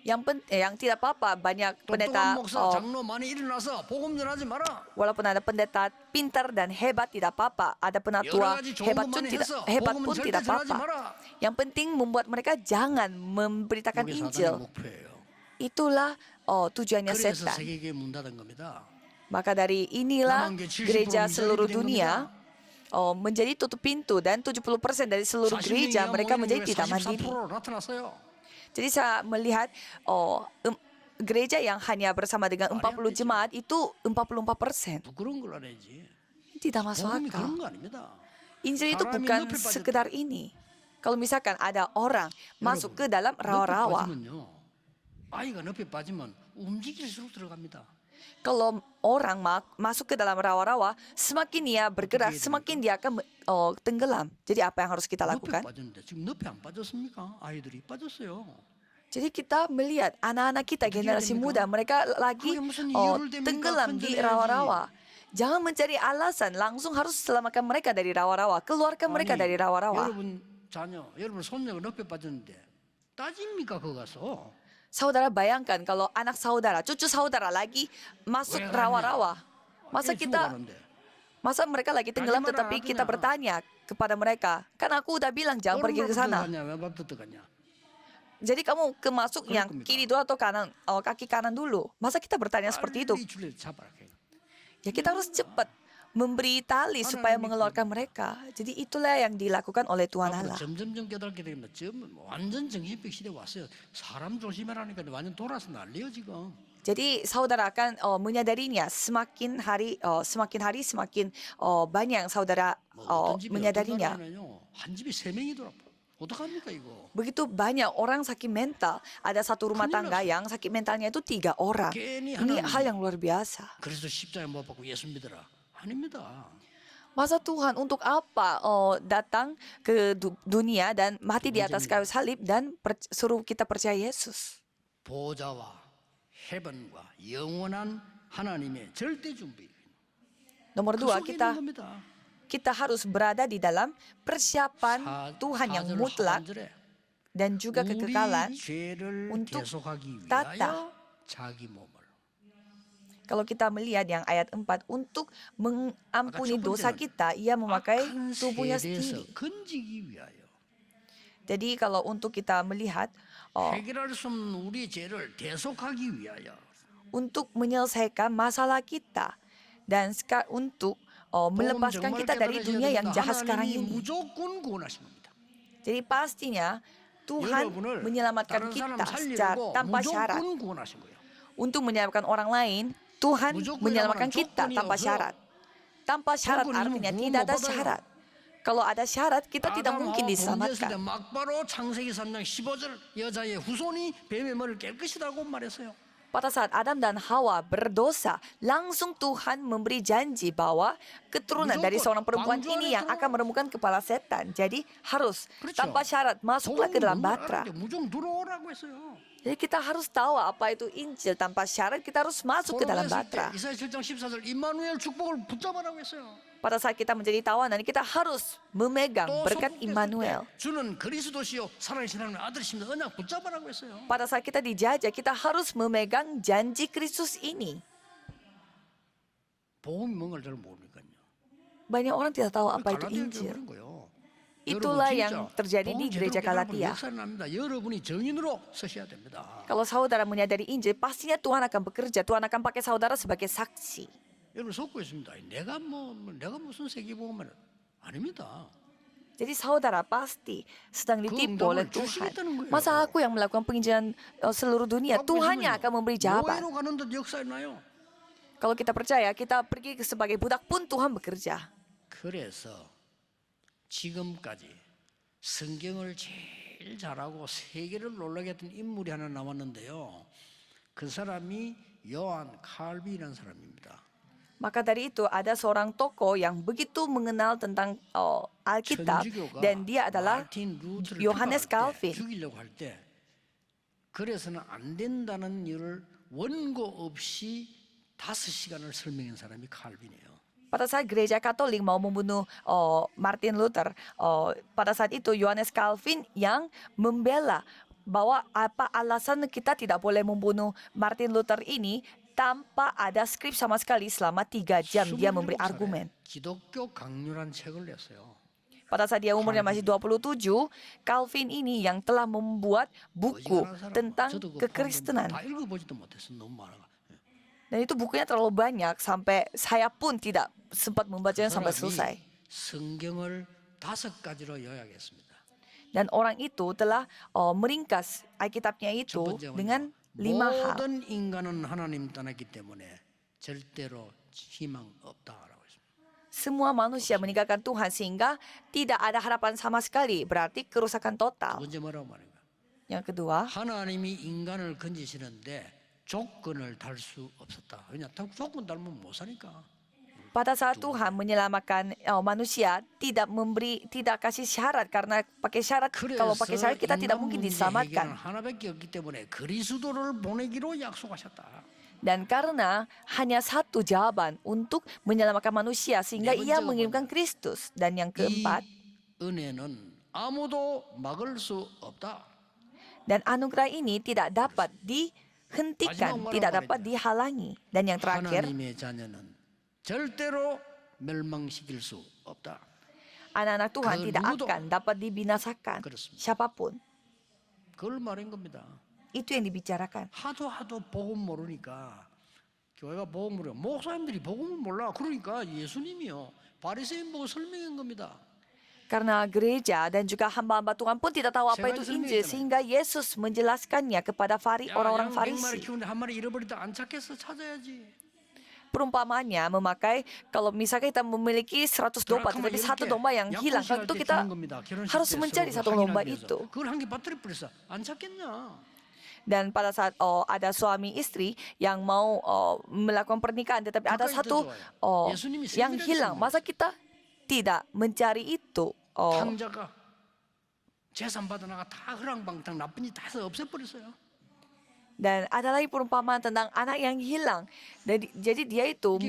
Yang tidak apa-apa banyak 똑똑한 pendeta 목사, 장로 많이 일어나서 복음 전하지 마라. walaupun ada pendeta pintar dan hebat tidak apa-apa, ada penatua 여러 가지 좋은 hebat 것 pun 많이 tidak 해서 hebat 복음은 pun 절대 tidak 전하지 apa-apa. 마라. Yang penting membuat mereka jangan memberitakan 그게 사단의 Injil. 목표예요. Itulah tujuannya 그래서 setan. 세계교회 문 닫은 겁니다. Maka dari inilah 남한 게 70% gereja 미자립이 seluruh 된 dunia menjadi tutup pintu dan 70% dari seluruh 40년 gereja 이하 mereka 모이는 menjadi 교회 tidak mandiri. 44% 나타났어요. Jadi saya melihat gereja yang hanya bersama dengan 40 jemaat itu 44%. 부끄러운 걸 알아야지. Tidak masuk 복음이 akal. 그런 거 아닙니다. Injil itu 사람이 bukan 늪에 빠졌다. sekedar ini. Kalau misalkan ada orang masuk ke dalam 늪에 rawa-rawa, 빠지면요. 아이가 늪에 빠지면 움직일수록 들어갑니다. kalau orang masuk ke dalam rawa-rawa, semakin dia bergerak, semakin dia akan tenggelam. Jadi apa yang harus kita 늪에 lakukan? 빠졌는데 지금 늪에 안 빠졌습니까? 아이들이 빠졌어요. Jadi kita melihat anak-anak kita generasi muda mereka lagi tenggelam di rawa-rawa. Jangan mencari alasan, langsung harus selamatkan mereka dari rawa-rawa, keluarkan mereka dari rawa-rawa. 여러분 자녀, 여러분 손녀가 늪에 빠졌는데 따집니까 그거 가서? Saudara bayangkan kalau anak saudara, cucu saudara lagi masuk 왜 rawa-rawa. 가냐? Masa mereka lagi tenggelam Tadi mana tetapi kita ratunya? bertanya kepada mereka, kan aku udah bilang jangan pergi ke sana. 왼발부터 들어가냐? Jadi kamu masuk 그럴 yang 겁니다. kiri dulu atau kanan, kaki kanan dulu. Masa kita bertanya seperti itu? 빨리 줄을 잡아라. Ya kita harus cepat memberi tali supaya mengeluarkan mereka. Jadi itulah yang dilakukan oleh Tuhan 앞으로 Allah. 점점점 깨닫게 됩니다. 완전 정신병 시대 왔어요. 사람 조심해라니까 완전 돌아서 난리요 지금. Jadi saudara akan menyadarinya semakin hari semakin banyak saudara 뭐 어떤 집이 어떤 menyadarinya. 나라는요 한 집이 3명이 돌아. 어떡합니까 이거? Begitu banyak orang sakit mental. Ada satu rumah 큰일 tangga 났어요. yang sakit mentalnya itu 3 orang. 괜히 Ini 하나님. hal yang luar biasa. 그래서 십자가에 못 박고 예수 믿어라. 아닙니다. Masa Tuhan untuk apa datang ke dunia dan mati di atas kayu salib dan suruh kita percaya Yesus? 보좌와 해변과 영원한 하나님의 절대 준비. Nomor 그 2, 속에 있는 kita 겁니다. harus berada di dalam persiapan Tuhan yang 사절 mutlak 하반절에 dan juga kekekalan. 우리 죄를 untuk 대속하기 tata. 위하여 자기 몸을. Kalau kita melihat yang ayat 4, untuk mengampuni dosa kita, ia memakai 악한 tubuhnya 세대에서 sendiri. 건지기 위하여 Jadi kalau untuk kita melihat 해결할 수 없는 우리의 죄를 대속하기 위하여 untuk menyelesaikan masalah kita dan untuk melepaskan kita dari dunia yang jahat sekarang 하나님이 ini. 무조건 구원하신 겁니다. Jadi pastinya Tuhan 여러분을 menyelamatkan 다른 사람 kita secara 살리려고 tanpa syarat. 무조건 구원하신 거예요. Untuk menyelamatkan orang lain, Tuhan 무조건이라면 menyelamatkan kita 조건이 tanpa 없어요. syarat. Tanpa syarat 조건이 artinya 있으면 tidak ada 구원 못 받아요. syarat. Kalau ada syarat, kita tidak 아담하와 mungkin 범죄했을 때 diselamatkan. 막바로 창세기 3장 15절 여자의 후손이 뱀의 머리를 깰 것이라고 말했어요. Pada saat Adam dan Hawa berdosa, langsung Tuhan memberi janji bahwa keturunan dari seorang perempuan ini yang akan meremukan kepala setan. Jadi harus tanpa syarat masuklah ke dalam batra. 무조건 들어오라고 했어요. Jadi kita harus tahu apa itu Injil. Tanpa syarat kita harus masuk ke dalam 포로되었을 때 batra. 이사야 7장 14절 임마누엘 축복을 붙잡아라고 했어요. Pada saat kita menjadi tawanan, kita harus memegang 또 berkat 속국됐을 Immanuel. 때 주는 그리스도시요 살아계신 하나님의 아들이십니다. 언약 붙잡아라고 했어요. Pada saat kita dijajah, kita harus memegang janji Kristus ini. 복음이 뭔가를 잘 모르니까요. Banyak orang tidak tahu apa itu 갈라디아 Injil. 교회 그런 거예요. Itulah 여러분, yang 진짜 terjadi di 복음 gereja 제대로 깨달으면 Galatia. 역사를 납니다. 여러분이 정인으로 서셔야 됩니다. Kalau saudara menyadari Injil, pastinya Tuhan akan bekerja. Tuhan akan pakai saudara sebagai saksi. 여러분 속고 있습니다. 내가 무슨 세계복음은 아닙니다. Jadi saudara pasti sedang ditipu oleh undangan Tuhan. 주시겠다는 거예요. Masa aku yang melakukan penginjilan seluruh dunia? Tuhan yang akan memberi jawaban. 노예로 가는 데 역사에 나요. Kalau kita percaya, kita pergi sebagai budak pun Tuhan bekerja. 그래서 지금까지 성경을 제일 잘하고 세계를 놀라게 했던 인물이 하나 나왔는데요. 그 사람이 요한 칼빈이라는 사람입니다. Maka dari itu ada seorang tokoh yang begitu mengenal tentang Alkitab 천주교가 dan dia adalah 마틴 루터를 Yohanes 비방할 때, Calvin. 죽이려고 할 때 그래서는 안 된다는 이유를 원고 없이 5시간을 설명한 사람이 칼빈이에요. pada saat gereja Katolik mau membunuh Martin Luther, pada saat itu Yohanes Calvin yang membela bahwa apa alasan kita tidak boleh membunuh Martin Luther ini tanpa ada skrip sama sekali selama 3 jam dia memberi 27살에 argumen. 기독교 강요란 책을 냈어요. Pada saat dia umurnya masih 27, Calvin ini yang telah membuat buku 어지간한 사람, tentang 저도 그 kekristenan. 다 읽어보지도 못했어. 너무 많아. Dan itu bukunya terlalu banyak sampai saya pun tidak sempat 그 membacanya sampai selesai. 성경을 5가지로 요약했습니다. Dan orang itu telah meringkas Alkitabnya 첫 itu 번째는요. dengan 5 hal. 모든 인간은 하나님 떠났기 때문에 절대로 희망 없다라고 했습니다. Semua manusia meninggalkan Tuhan sehingga tidak ada harapan sama sekali. Berarti kerusakan 두 total. 번째 뭐라고 말인가? Yang kedua, 하나님이 인간을 건지시는데 조건을 달 수 없었다. 왜냐? 조건 달면 못 사니까. pada saat Tuhan menyelamatkan manusia tidak kasih syarat karena pakai syarat kalau pakai syarat kita tidak mungkin 문제 해결은 diselamatkan. 하나밖에 없기 때문에 그리스도를 보내기로 약속하셨다. Dan karena hanya satu jawaban untuk menyelamatkan manusia sehingga ia mengirimkan Kristus. Dan yang 이 keempat, 은혜는 아무도 막을 수 없다. dan anugerah ini tidak dapat dihentikan, tidak dapat dihalangi. Dan yang terakhir, 하나님의 자녀는 절대로 멸망시킬 수 없다. anak-anak Tuhan 그 tidak 누구도 akan dapat dibinasakan. 그렇습니다. Siapapun. 그걸 말한 겁니다. Itu yang dibicarakan. 하도 복음 모르니까 교회가 복음 모르 목사님들이 복음을 몰라. 그러니까 예수님이요 바리새인 보고 설명한 겁니다. Karena gereja dan juga hamba-hamba Tuhan pun tidak tahu apa Saya itu kan Injil sendiri, sehingga Yesus menjelaskannya kepada orang-orang 양 100마리 Farisi. 키우는데 한 마리 잃어버리다 안 찾겠어 찾아야지. Perumpamannya memakai kalau misalnya kita memiliki 100 domba tetapi satu domba yang hilang, kalau itu kita harus mencari satu domba itu. 그걸 한 개 빠뜨려 버렸어. 안 찾겠냐? Dan pada saat ada suami istri yang mau melakukan pernikahan tetapi ada satu yang hilang, masa kita tidak mencari itu? 탕자가 재산 받아나가 다 흐랑방탕 나쁜 짓 다 해서 없애버렸어요. Dan ada lagi perumpamaan tentang anak yang hilang. Jadi dia itu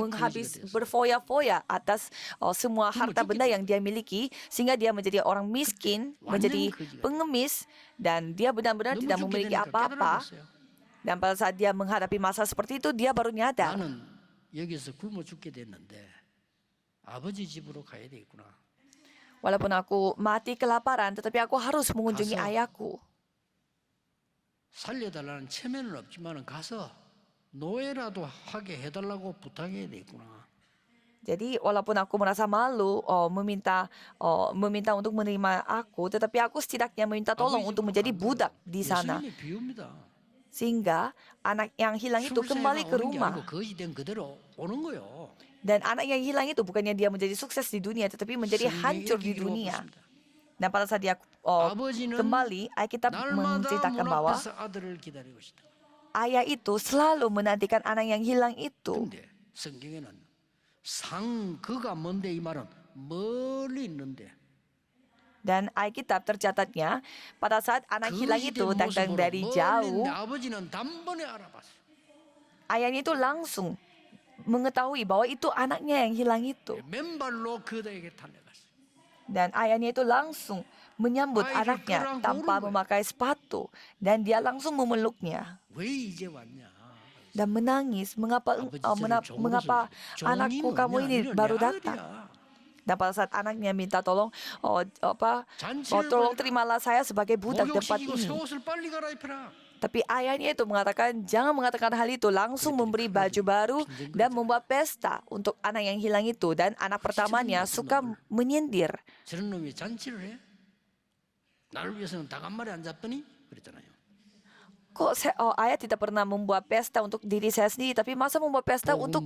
berfoya-foya atas semua harta benda yang dia miliki sehingga dia menjadi orang miskin, menjadi pengemis dan dia benar-benar tidak memiliki apa-apa. Dan pada saat dia menghadapi masa seperti itu dia baru nyadar. 나는 여기서 굶어 죽게 됐는데 아버지 집으로 가야 되겠구나. Walaupun aku mati kelaparan tetapi aku harus mengunjungi ayahku. 살려달라는 체면은 없지만은 가서 노예라도 하게 해달라고 부탁해야 되겠구나. Jadi walaupun aku merasa malu meminta untuk menerima aku, tetapi aku setidaknya meminta tolong untuk menjadi budak di sana. 예수님의 비유입니다. Sehingga anak yang hilang itu kembali ke 오는 게 rumah. 아니고 거짓된 그대로 오는 거요. Dan anak yang hilang itu bukannya dia menjadi sukses di dunia, tetapi menjadi hancur di dunia. Dan pada saat dia kembali, Alkitab menceritakan bahwa 아들을 기다리고 있다. ayah itu selalu menantikan anak yang hilang itu. 근데 성경에는 그가 먼데 이 말은 멀리 있는데 Dan Alkitab tercatatnya pada saat anak hilang itu datang dari jauh, 아버지는 단번에 알아봤어. ayahnya itu langsung mengetahui bahwa itu anaknya yang hilang itu. 맨발로 그들에게 달려갔어. Dan ayahnya itu langsung menyambut anaknya tanpa memakai sepatu. Dan dia langsung memeluknya. 왜 이제 왔냐? Dan menangis, mengapa anakku kamu ini baru datang? Dan pada saat anaknya minta tolong, tolong terimalah saya sebagai budak tempat 목욕시키고 ini. 새 옷을 빨리 갈아입혀라. Tapi ayahnya itu mengatakan jangan mengatakan hal itu, langsung memberi baju baru dan membuat pesta untuk anak yang hilang itu. Dan anak pertamanya suka menyindir. 저런 놈이 잔치를 해? 나를 위해서는 닭 한 마리 안 잡더니 그랬잖아요. Kok ayah tidak pernah membuat pesta untuk diri saya sendiri, tapi masa membuat pesta untuk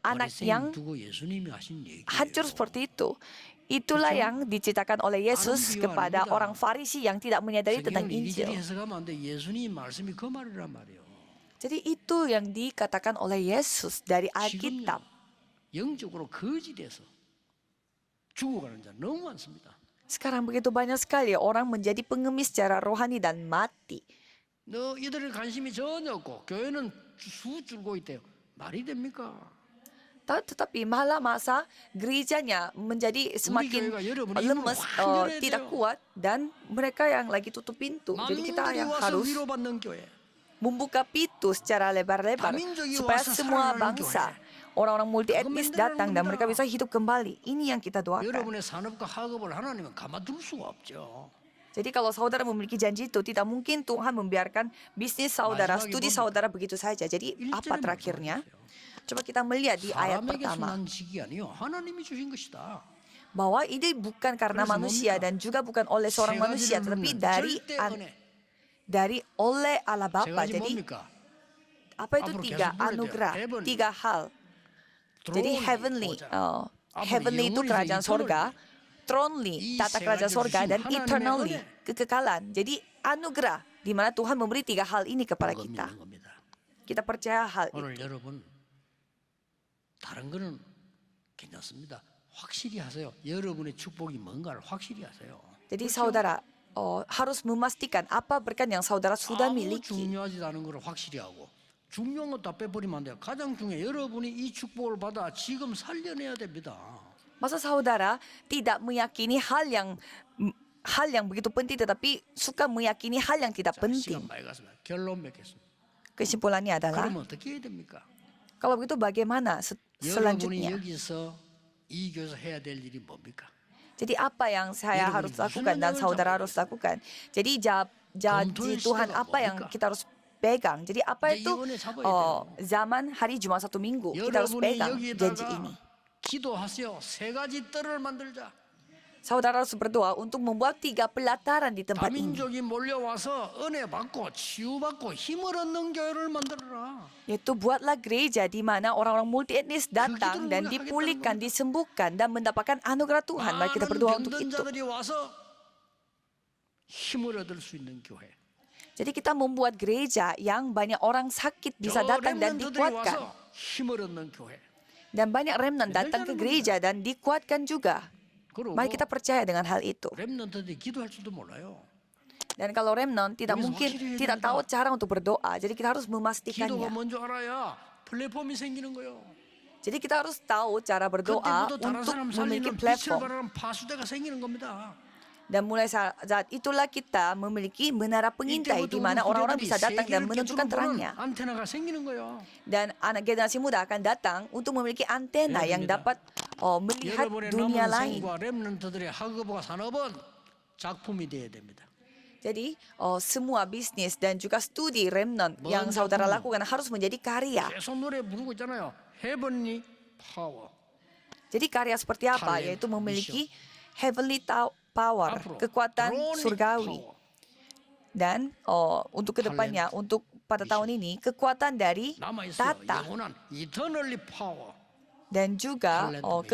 anak yang 두고 예수님이 하신 얘기예요. hancur seperti itu. Itulah yang diceritakan oleh Yesus kepada orang Farisi yang tidak menyadari tentang 성경을 이리저리 Injil. 해석하면 안 돼. 예수님 말씀이 그 말이란 말이에요. Jadi itu yang dikatakan oleh Yesus dari Alkitab. 영적으로 거짓돼서 죽어가는 자 너무 많습니다. Sekarang begitu banyak sekali orang menjadi pengemis secara rohani dan mati. 너 이들의 관심이 전혀 없고 교회는 수 줄고 있대요. 말이 됩니까? Tetapi malah masa gerejanya menjadi semakin 교회가 여러분의 힘을 lemes, 확인해야 tidak 돼요. kuat, dan mereka yang lagi tutup pintu. Jadi kita 만민들이 yang 와서 harus 위로받는 교회. membuka pintu secara lebar-lebar 다민족이 supaya 와서 semua 살아나는 bangsa, 교회. orang-orang multi etnis 그거 datang dan 만들어내는 mereka 겁니다. bisa hidup kembali. Ini yang kita doakan. 여러분의 산업과 학업을 하나님은 가만둘 수가 없죠. Jadi kalau saudara memiliki janji itu, tidak mungkin Tuhan membiarkan bisnis saudara, 마지막에 studi 뭡니까? saudara begitu saja. Jadi apa 1절에 terakhirnya? 말씀하세요. Coba kita melihat di ayat 사람에게서 pertama. 난 직이 아니요 하나님이 주신 것이다. Bahwa ini bukan karena 그래서 manusia 뭡니까? dan juga bukan oleh 세 seorang manusia, 가지를 tetapi 누르는 절대 은혜. oleh Allah 세 Bapa. 가지 Jadi 뭡니까? apa itu 앞으로 tiga 계속 불러야 돼요. anugerah, Heavenly. tiga hal. Jadi Throne, heavenly, 보좌. heavenly itu 영원히 kerajaan eternally. sorga, thronely 이 tata 세 kerajaan 가지를 sorga, 주신 dan 하나님의 eternally 은혜. kekekalan. Jadi anugerah di mana Tuhan memberi tiga hal ini kepada 그거 kita. 믿는 겁니다. Kita percaya hal itu. 오늘 여러분 다른 거는 괜찮습니다. 확실히 하세요. 여러분의 축복이 뭔가를 확실히 하세요. Jadi 그렇죠? saudara harus memastikan apa berkat yang saudara sudah 아무 miliki. 중요하지 않은 걸 확실히 하고 중요한 거 다 빼버리면 안 돼요. 가장 중요해 여러분이 이 축복을 받아 지금 살려내야 됩니다. Masa saudara tidak meyakini hal yang begitu penting, tetapi suka meyakini hal yang tidak 자, penting. 시간 많이 갔습니다. 결론 맺겠습니다. Kesimpulannya adalah, 그러면 어떻게 해야 됩니까? kalau begitu bagaimana 여러분이 selanjutnya? 여기서 이 교회에서 해야 될 일이 뭡니까? Jadi apa yang saya 여러분이 harus 무슨 lakukan dan 영역을 saudara 잡아야 harus 돼요? lakukan? Jadi janji 검토의 Tuhan 시대가 apa yang 뭡니까? kita harus pegang? Jadi apa 이제 itu 이 은혜 잡아야 돼요. zaman hari Jumat satu minggu? Kita harus 여러분이 pegang janji 여기다가 ini. 기도하세요. 세 가지 뜰을 만들자. Saudara harus berdoa untuk membuat 3 pelataran di tempat ini. 다민족이 몰려와서 은혜 받고 치유받고 힘을 얻는 교회를 만들어라. Yaitu buatlah gereja di mana orang-orang multi etnis datang Begitu dan mereka dipulihkan, hadirkan disembuhkan dan mendapatkan anugerah Tuhan. Mari kita berdoa 많은 untuk 병든 itu. 자들이 와서 힘을 얻을 수 있는 교회. Jadi kita membuat gereja yang banyak orang sakit bisa 저 datang dan 렘넌트들이 dikuatkan. 와서 힘을 얻는 교회. Dan banyak remnant datang ke gereja dan dikuatkan juga. 그리고 Mari kita percaya dengan hal itu. 렘넌트들이 기도할 줄도 몰라요. Dan kalau remnant tidak 여기서 mungkin 확실히 해야 tidak 됩니다. tahu cara untuk berdoa. Jadi kita harus 기도가 memastikannya. 뭔지 알아야 플랫폼이 생기는 거예요. Jadi kita harus tahu cara berdoa 그때부터 다른 untuk 사람 memiliki 살리는 빛을 platform. 발하는 파수대가 생기는 겁니다. Dan mulai saat itulah kita memiliki menara pengintai di mana orang-orang bisa datang dan menunjukkan terangnya. 안테나가 생기는 거예요. Dan anak generasi muda akan datang untuk memiliki antena yang 됩니다. dapat melihat 여러분의 dunia 남은 lain. 생과 렘넌트들의 학업과 산업은 작품이 돼야 됩니다. Jadi semua bisnis dan juga studi remnant yang Mohon saudara maaf. lakukan harus menjadi karya. 계속 노래 부르고 있잖아요. Heavenly Power. Jadi karya seperti apa? Talent, Yaitu memiliki heavenly power, 앞으로 kekuatan Throne surgawi. Power. Dan untuk kedepannya, untuk pada tahun ini, kekuatan dari 남아 있어요. tata 영원한 Eternally Power. dan juga Talent mission.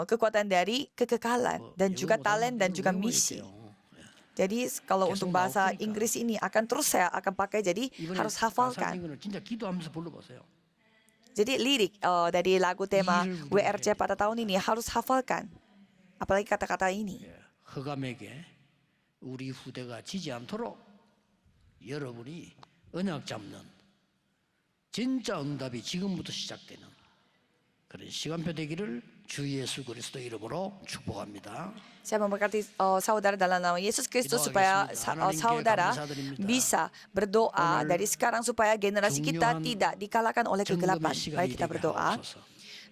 kekuatan dari kekekalan dan 영어 juga 못하면 talent dan juga 외워야 misi. 돼요. Jadi kalau 계속 untuk bahasa 나올 거니까. Inggris ini akan terus saya akan pakai, jadi 이번에 harus hafalkan. 거는 진짜 기도하면서 불러보세요. Jadi lirik dari lagu tema 이를 WRC pada tahun ini harus hafalkan. Apalagi kata-kata ini. 예, 흑암에게 우리 후대가 지지 않도록 여러분이 언약 잡는 진짜 응답이 지금부터 시작되는 그런 시간표 되기를 주 예수 그리스도 이름으로 축복합니다. Saya memberkati saudara dalam nama Yesus Kristus supaya saudara bisa berdoa dari sekarang supaya generasi kita tidak dikalahkan oleh kegelapan. Mari kita berdoa.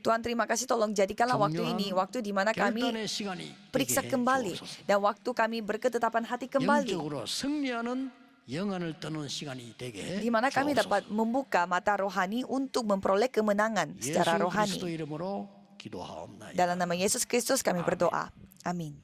Tuhan, terima kasih, tolong jadikanlah waktu ini waktu di mana kami 결단의 시간이 periksa 되게 해 kembali 주옵소서. dan waktu kami berketetapan hati kembali 영적으로 승리하는 영안을 떠는 시간이 되게 해 di mana kami 주옵소서. dapat membuka mata rohani untuk memperoleh kemenangan secara 예수 그리스도 rohani. 이름으로 기도하옵나이다. Dalam nama Yesus Kristus kami berdoa. Amin.